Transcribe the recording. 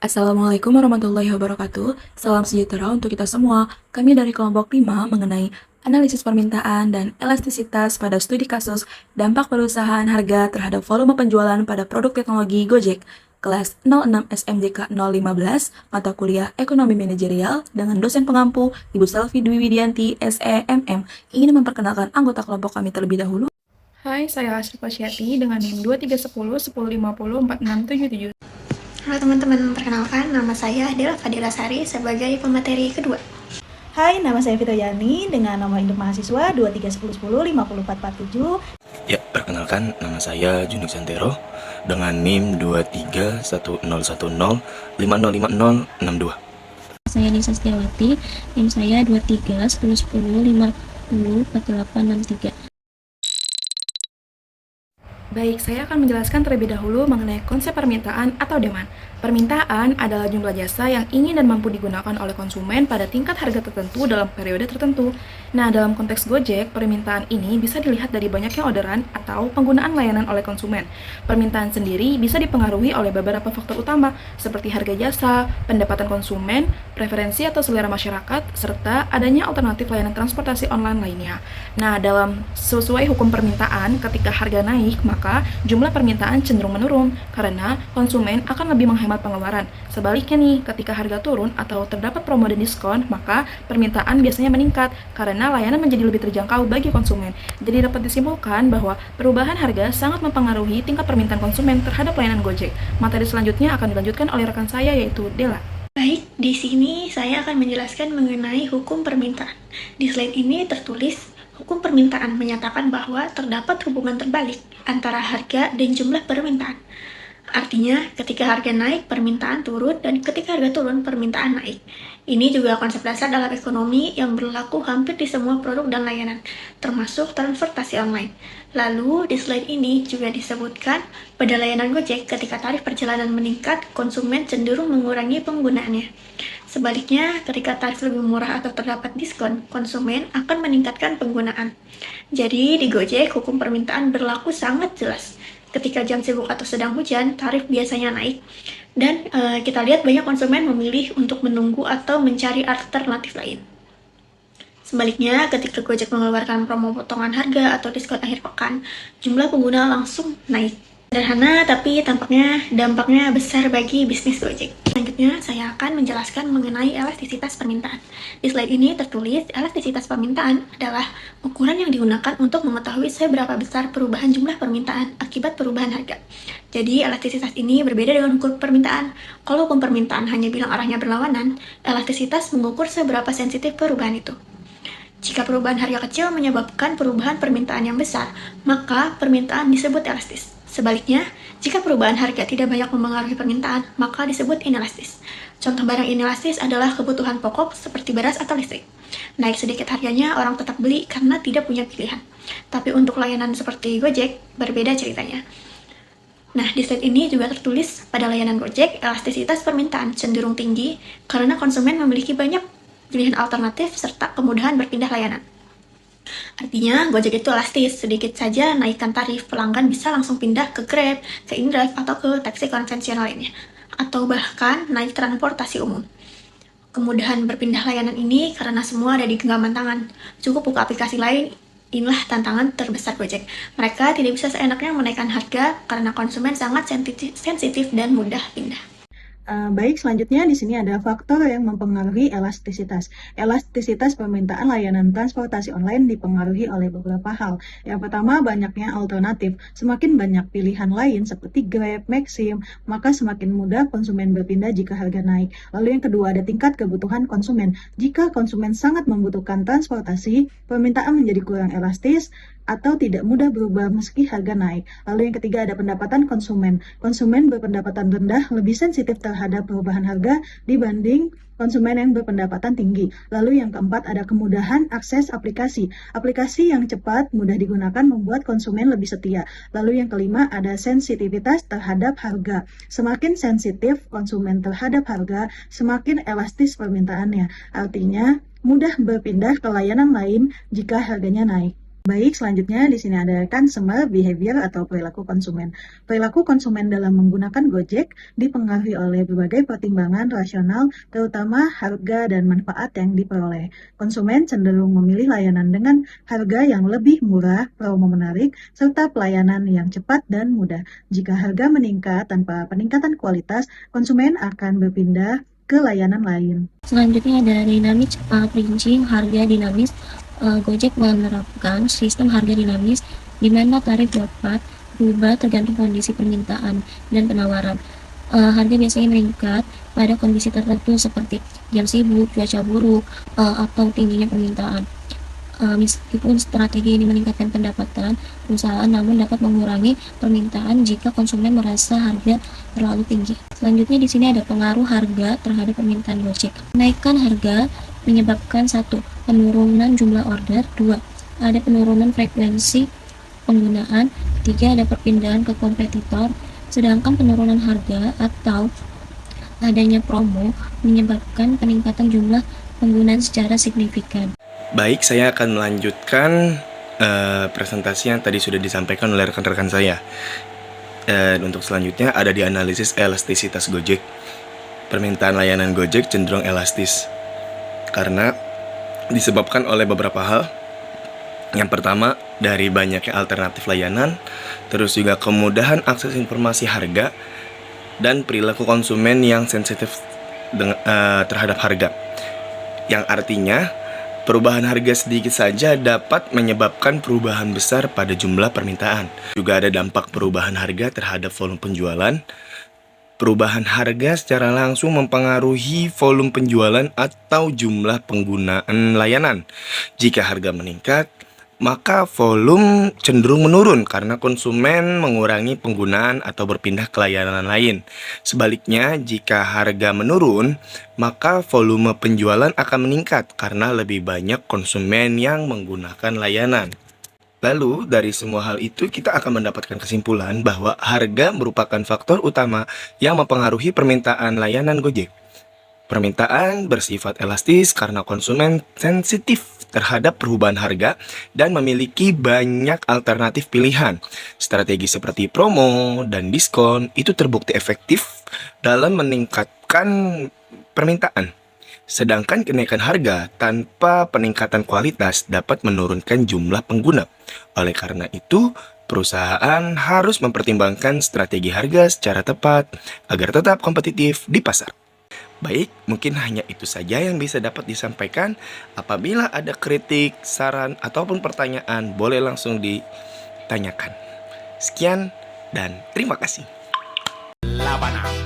Assalamualaikum warahmatullahi wabarakatuh. Salam sejahtera untuk kita semua. Kami dari kelompok 5 mengenai analisis permintaan dan elastisitas pada studi kasus dampak perusahaan harga terhadap volume penjualan pada produk teknologi Gojek. Kelas 06 SMJK 015, mata kuliah Ekonomi Manajerial dengan dosen pengampu Ibu Selvi Dwi Widianti, SEMM, ingin memperkenalkan anggota kelompok kami terlebih dahulu. Hai, saya Asrifa Syati dengan NIM 2310 1050 4677. Halo teman-teman, perkenalkan nama saya Dela Fadila Sari sebagai pemateri kedua. Hai, nama saya Vito Yani dengan nomor induk mahasiswa 2310105447. Ya, perkenalkan nama saya Junik Santero dengan NIM 231010505062. Saya Nisa Setiawati, NIM saya 23 10 10 50 4863. Baik, saya akan menjelaskan terlebih dahulu mengenai konsep permintaan atau demand. Permintaan adalah jumlah jasa yang ingin dan mampu digunakan oleh konsumen pada tingkat harga tertentu dalam periode tertentu. Nah, dalam konteks Gojek, permintaan ini bisa dilihat dari banyaknya orderan atau penggunaan layanan oleh konsumen. Permintaan sendiri bisa dipengaruhi oleh beberapa faktor utama, seperti harga jasa, pendapatan konsumen, preferensi atau selera masyarakat, serta adanya alternatif layanan transportasi online lainnya. Nah, dalam sesuai hukum permintaan, ketika harga naik, maka jumlah permintaan cenderung menurun karena konsumen akan lebih menghemat pengeluaran. Sebaliknya nih, ketika harga turun atau terdapat promo dan diskon, maka permintaan biasanya meningkat karena layanan menjadi lebih terjangkau bagi konsumen. Jadi dapat disimpulkan bahwa perubahan harga sangat mempengaruhi tingkat permintaan konsumen terhadap layanan Gojek. Materi selanjutnya akan dilanjutkan oleh rekan saya yaitu Dela. Baik, di sini saya akan menjelaskan mengenai hukum permintaan. Di slide ini tertulis, hukum permintaan menyatakan bahwa terdapat hubungan terbalik antara harga dan jumlah permintaan. Artinya, ketika harga naik, permintaan turun, dan ketika harga turun, permintaan naik. Ini juga konsep dasar dalam ekonomi yang berlaku hampir di semua produk dan layanan, termasuk transportasi online. Lalu, di slide ini juga disebutkan, pada layanan Gojek, ketika tarif perjalanan meningkat, konsumen cenderung mengurangi penggunaannya. Sebaliknya, ketika tarif lebih murah atau terdapat diskon, konsumen akan meningkatkan penggunaan. Jadi, di Gojek, hukum permintaan berlaku sangat jelas. Ketika jam sibuk atau sedang hujan, tarif biasanya naik. Dan kita lihat banyak konsumen memilih untuk menunggu atau mencari alternatif lain. Sebaliknya, ketika Gojek mengeluarkan promo potongan harga atau diskon akhir pekan, jumlah pengguna langsung naik. Sederhana, tapi dampaknya besar bagi bisnis Gojek. Selanjutnya, saya akan menjelaskan mengenai elastisitas permintaan. Di slide ini tertulis, elastisitas permintaan adalah ukuran yang digunakan untuk mengetahui seberapa besar perubahan jumlah permintaan akibat perubahan harga. Jadi, elastisitas ini berbeda dengan hukum permintaan. Kalau hukum permintaan hanya bilang arahnya berlawanan, elastisitas mengukur seberapa sensitif perubahan itu. Jika perubahan harga kecil menyebabkan perubahan permintaan yang besar, maka permintaan disebut elastis. Sebaliknya, jika perubahan harga tidak banyak mempengaruhi permintaan, maka disebut inelastis. Contoh barang inelastis adalah kebutuhan pokok seperti beras atau listrik. Naik sedikit harganya, orang tetap beli karena tidak punya pilihan. Tapi untuk layanan seperti Gojek, berbeda ceritanya. Nah, di slide ini juga tertulis, pada layanan Gojek, elastisitas permintaan cenderung tinggi karena konsumen memiliki banyak pilihan alternatif serta kemudahan berpindah layanan. Artinya, Gojek itu elastis, sedikit saja naikkan tarif, pelanggan bisa langsung pindah ke Grab, ke InDrive, atau ke taksi konvensional lainnya, atau bahkan naik transportasi umum. Kemudahan berpindah layanan ini karena semua ada di genggaman tangan, cukup buka aplikasi lain. Inilah tantangan terbesar Gojek. Mereka tidak bisa seenaknya menaikkan harga karena konsumen sangat sensitif dan mudah pindah. Baik, selanjutnya di sini ada faktor yang mempengaruhi elastisitas. Elastisitas permintaan layanan transportasi online dipengaruhi oleh beberapa hal. Yang pertama, banyaknya alternatif. Semakin banyak pilihan lain seperti Grab, Maxim, maka semakin mudah konsumen berpindah jika harga naik. Lalu yang kedua, ada tingkat kebutuhan konsumen. Jika konsumen sangat membutuhkan transportasi, permintaan menjadi kurang elastis atau tidak mudah berubah meski harga naik. Lalu yang ketiga, ada pendapatan konsumen. Konsumen berpendapatan rendah lebih sensitif terhadap perubahan harga dibanding konsumen yang berpendapatan tinggi. Lalu yang keempat, ada kemudahan akses aplikasi. Aplikasi yang cepat, mudah digunakan membuat konsumen lebih setia. Lalu yang kelima, ada sensitivitas terhadap harga. Semakin sensitif konsumen terhadap harga, semakin elastis permintaannya. Artinya, mudah berpindah ke layanan lain jika harganya naik. Baik, selanjutnya di sini ada consumer behavior atau perilaku konsumen. Perilaku konsumen dalam menggunakan Gojek dipengaruhi oleh berbagai pertimbangan rasional, terutama harga dan manfaat yang diperoleh. Konsumen cenderung memilih layanan dengan harga yang lebih murah, promo menarik, serta pelayanan yang cepat dan mudah. Jika harga meningkat tanpa peningkatan kualitas, konsumen akan berpindah ke layanan lain. Selanjutnya ada dynamic pricing, harga dinamis. Gojek menerapkan sistem harga dinamis di mana tarif dapat berubah tergantung kondisi permintaan dan penawaran. Harga biasanya meningkat pada kondisi tertentu seperti jam sibuk, cuaca buruk, atau tingginya permintaan. Meskipun strategi ini meningkatkan pendapatan perusahaan, namun dapat mengurangi permintaan jika konsumen merasa harga terlalu tinggi. Selanjutnya di sini ada pengaruh harga terhadap permintaan Gojek. Kenaikan harga menyebabkan 1. Penurunan jumlah order. 2. Ada penurunan frekuensi penggunaan. 3. Ada perpindahan ke kompetitor. Sedangkan penurunan harga atau adanya promo menyebabkan peningkatan jumlah penggunaan secara signifikan. Baik, saya akan melanjutkan presentasi yang tadi sudah disampaikan oleh rekan-rekan saya. Dan untuk selanjutnya ada di analisis elastisitas Gojek. Permintaan layanan Gojek cenderung elastis karena disebabkan oleh beberapa hal. Yang pertama, dari banyaknya alternatif layanan, terus juga kemudahan akses informasi harga, dan perilaku konsumen yang sensitif terhadap harga. Yang artinya, perubahan harga sedikit saja dapat menyebabkan perubahan besar pada jumlah permintaan. Juga ada dampak perubahan harga terhadap volume penjualan. Perubahan harga secara langsung mempengaruhi volume penjualan atau jumlah penggunaan layanan. Jika harga meningkat, maka volume cenderung menurun karena konsumen mengurangi penggunaan atau berpindah ke layanan lain. Sebaliknya, jika harga menurun, maka volume penjualan akan meningkat karena lebih banyak konsumen yang menggunakan layanan. Lalu, dari semua hal itu kita akan mendapatkan kesimpulan bahwa harga merupakan faktor utama yang mempengaruhi permintaan layanan Gojek. Permintaan bersifat elastis karena konsumen sensitif terhadap perubahan harga dan memiliki banyak alternatif pilihan. Strategi seperti promo dan diskon itu terbukti efektif dalam meningkatkan permintaan. Sedangkan kenaikan harga tanpa peningkatan kualitas dapat menurunkan jumlah pengguna. Oleh karena itu, perusahaan harus mempertimbangkan strategi harga secara tepat agar tetap kompetitif di pasar. Baik, mungkin hanya itu saja yang bisa dapat disampaikan. Apabila ada kritik, saran, ataupun pertanyaan, boleh langsung ditanyakan. Sekian dan terima kasih. La Habana.